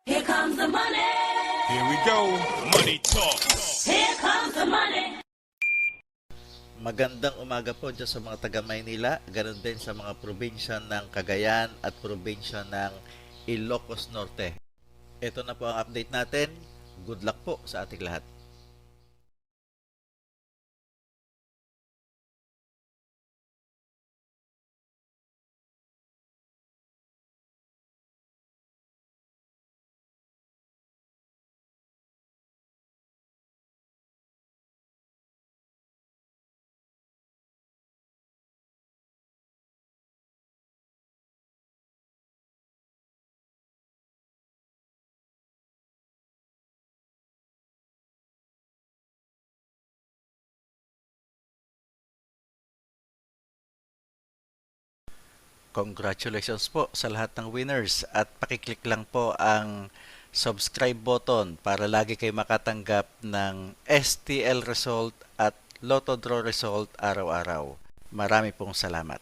Here comes the money. Here we go. Money talk. Here comes the money. Magandang umaga po dyan sa mga taga Maynila, ganun din sa mga probinsya ng Cagayan at probinsya ng Ilocos Norte. Ito na po ang update natin. Good luck po sa ating lahat. Congratulations po sa lahat ng winners at pakiclick lang po ang subscribe button para lagi kayo makatanggap ng STL result at Lotto Draw result araw-araw. Marami pong salamat.